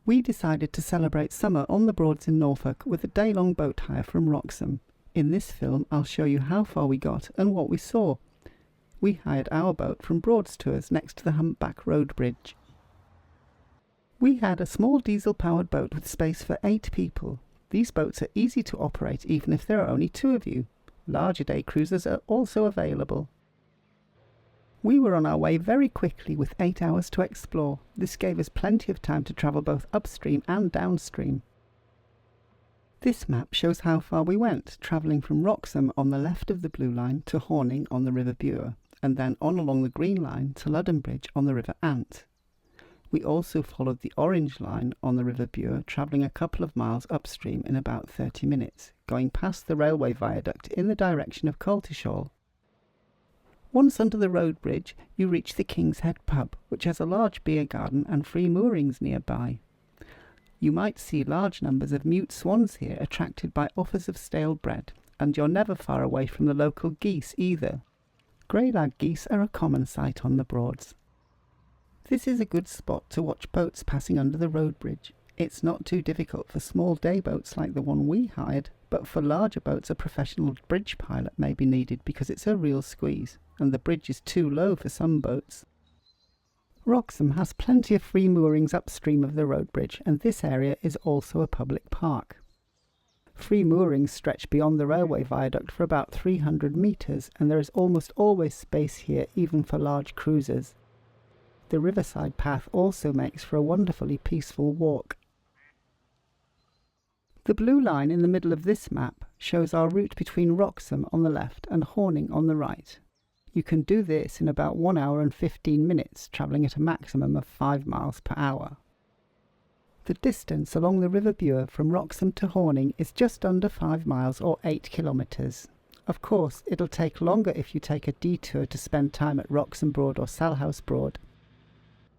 We decided to celebrate summer on the Broads in Norfolk with a day-long boat hire from Wroxham. In this film, I'll show you how far we got and what we saw. We hired our boat from Broads Tours next to the hump-back road bridge. We had a small diesel-powered boat with space for 8 people. These boats are easy to operate even if there are only 2 of you. Larger day cruisers are also available. We were on our way very quickly with 8 hours to explore. This gave us plenty of time to travel both upstream and downstream. This map shows how far we went, travelling from Wroxham on the left of the blue line to Horning on the River Bure, and then on along the green line to Ludham Bridge on the River Ant. We also followed the orange line on the River Bure, travelling a couple of miles upstream in about 30 minutes, going past the railway viaduct in the direction of Coltishall. Once under the road bridge, you reach the King's Head pub, which has a large beer garden and free moorings nearby. You might see large numbers of mute swans here, attracted by offers of stale bread, and you're never far away from the local geese either. Grey lag geese are a common sight on the Broads. This is a good spot to watch boats passing under the road bridge. It's not too difficult for small day boats like the one we hired, but for larger boats a professional bridge pilot may be needed because it's a real squeeze, and the bridge is too low for some boats. Wroxham has plenty of free moorings upstream of the road bridge, and this area is also a public park. Free moorings stretch beyond the railway viaduct for about 300 metres, and there is almost always space here even for large cruisers. The riverside path also makes for a wonderfully peaceful walk. The blue line in the middle of this map shows our route between Wroxham on the left and Horning on the right. You can do this in about 1 hour and 15 minutes, travelling at a maximum of 5 miles per hour. The distance along the River Bure from Wroxham to Horning is just under 5 miles or 8 kilometres. Of course, it'll take longer if you take a detour to spend time at Wroxham Broad or Salhouse Broad.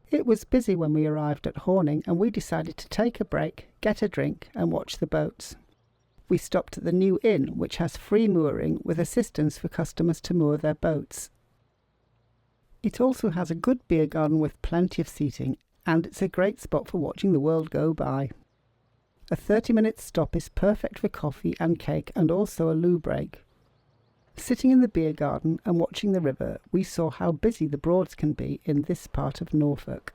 It was busy when we arrived at Horning, and we decided to take a break, get a drink and watch the boats. We stopped at the New Inn, which has free mooring with assistance for customers to moor their boats. It also has a good beer garden with plenty of seating, and it's a great spot for watching the world go by. A 30-minute stop is perfect for coffee and cake and also a loo break. Sitting in the beer garden and watching the river, we saw how busy the Broads can be in this part of Norfolk.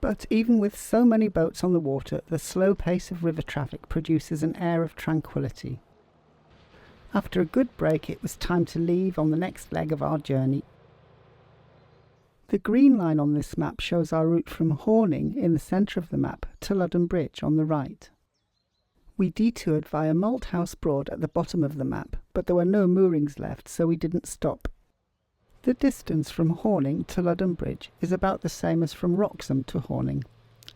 But even with so many boats on the water, the slow pace of river traffic produces an air of tranquility. After a good break, it was time to leave on the next leg of our journey. The green line on this map shows our route from Horning in the centre of the map to Ludham Bridge on the right. We detoured via Malthouse Broad at the bottom of the map, but there were no moorings left, so we didn't stop. The distance from Horning to Ludham Bridge is about the same as from Wroxham to Horning.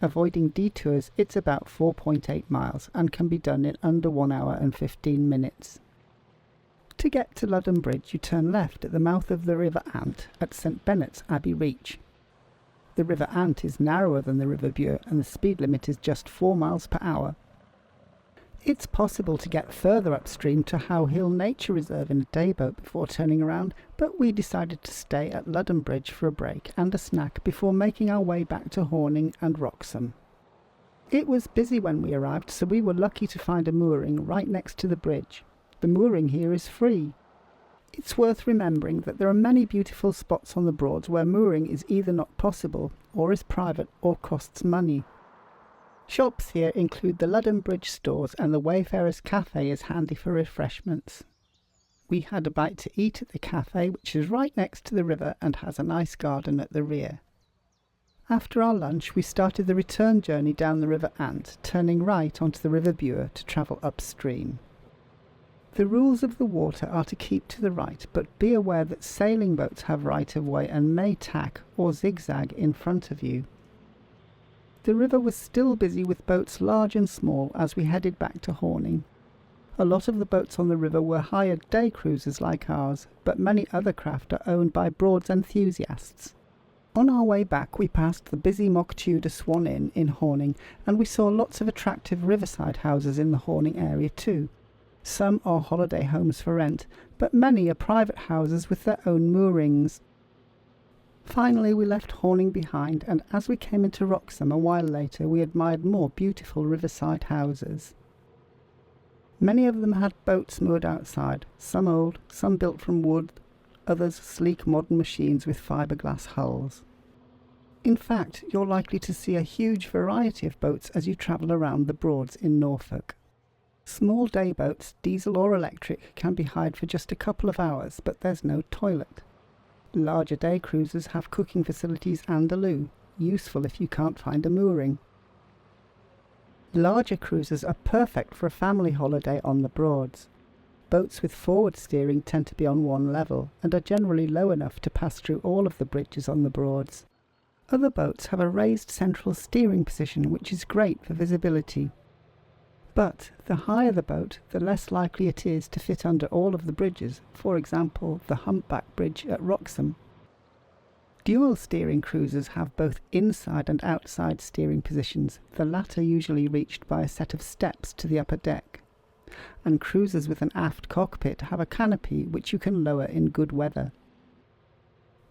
Avoiding detours, it's about 4.8 miles and can be done in under 1 hour and 15 minutes. To get to Ludham Bridge, you turn left at the mouth of the River Ant at St Benet's Abbey Reach. The River Ant is narrower than the River Bure, and the speed limit is just 4 miles per hour. It's possible to get further upstream to How Hill Nature Reserve in a dayboat before turning around, but we decided to stay at Ludham Bridge for a break and a snack before making our way back to Horning and Wroxham. It was busy when we arrived, so we were lucky to find a mooring right next to the bridge. The mooring here is free. It's worth remembering that there are many beautiful spots on the Broads where mooring is either not possible, or is private, or costs money. Shops here include the Ludham Bridge stores, and the Wayfarers Cafe is handy for refreshments. We had a bite to eat at the cafe, which is right next to the river and has a nice garden at the rear. After our lunch, we started the return journey down the River Ant, turning right onto the River Bure to travel upstream. The rules of the water are to keep to the right, but be aware that sailing boats have right of way and may tack or zigzag in front of you. The river was still busy with boats large and small as we headed back to Horning. A lot of the boats on the river were hired day cruisers like ours, but many other craft are owned by Broads enthusiasts. On our way back, we passed the busy Mock Tudor Swan Inn in Horning, and we saw lots of attractive riverside houses in the Horning area too. Some are holiday homes for rent, but many are private houses with their own moorings. Finally, we left Horning behind, and as we came into Wroxham a while later, we admired more beautiful riverside houses. Many of them had boats moored outside, some old, some built from wood, others sleek modern machines with fiberglass hulls. In fact, you're likely to see a huge variety of boats as you travel around the Broads in Norfolk. Small day boats, diesel or electric, can be hired for just a couple of hours, but there's no toilet. Larger day cruisers have cooking facilities and a loo, useful if you can't find a mooring. Larger cruisers are perfect for a family holiday on the Broads. Boats with forward steering tend to be on one level and are generally low enough to pass through all of the bridges on the Broads. Other boats have a raised central steering position, which is great for visibility. But the higher the boat, the less likely it is to fit under all of the bridges, for example the hump-back bridge at Wroxham. Dual steering cruisers have both inside and outside steering positions, the latter usually reached by a set of steps to the upper deck. And cruisers with an aft cockpit have a canopy which you can lower in good weather.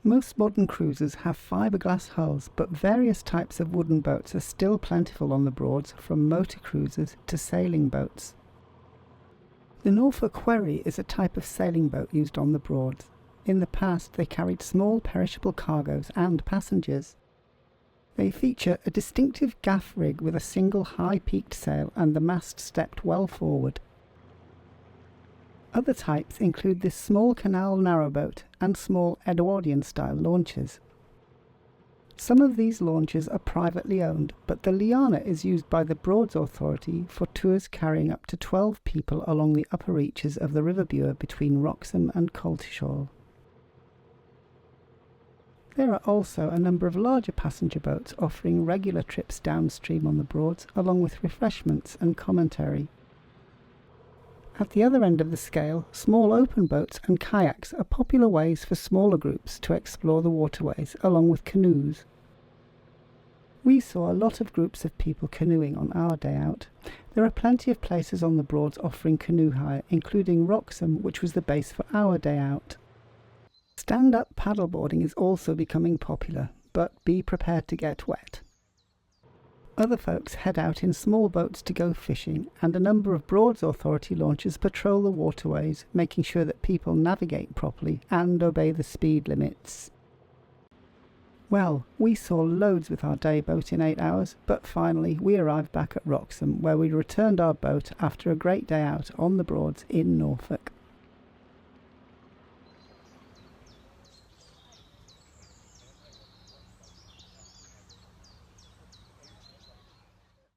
Most modern cruisers have fiberglass hulls, but various types of wooden boats are still plentiful on the Broads, from motor cruisers to sailing boats. The Norfolk Wherry is a type of sailing boat used on the Broads. In the past, they carried small perishable cargoes and passengers. They feature a distinctive gaff rig with a single high-peaked sail and the mast stepped well forward. Other types include this small canal narrowboat and small Edwardian-style launches. Some of these launches are privately owned, but the Liana is used by the Broads Authority for tours carrying up to 12 people along the upper reaches of the River Bure between Wroxham and Coltishall. There are also a number of larger passenger boats offering regular trips downstream on the Broads, along with refreshments and commentary. At the other end of the scale, small open boats and kayaks are popular ways for smaller groups to explore the waterways, along with canoes. We saw a lot of groups of people canoeing on our day out. There are plenty of places on the Broads offering canoe hire, including Wroxham, which was the base for our day out. Stand-up paddleboarding is also becoming popular, but be prepared to get wet. Other folks head out in small boats to go fishing, and a number of Broads Authority launches patrol the waterways, making sure that people navigate properly and obey the speed limits. Well, we saw loads with our day boat in 8 hours, but finally we arrived back at Wroxham, where we returned our boat after a great day out on the Broads in Norfolk.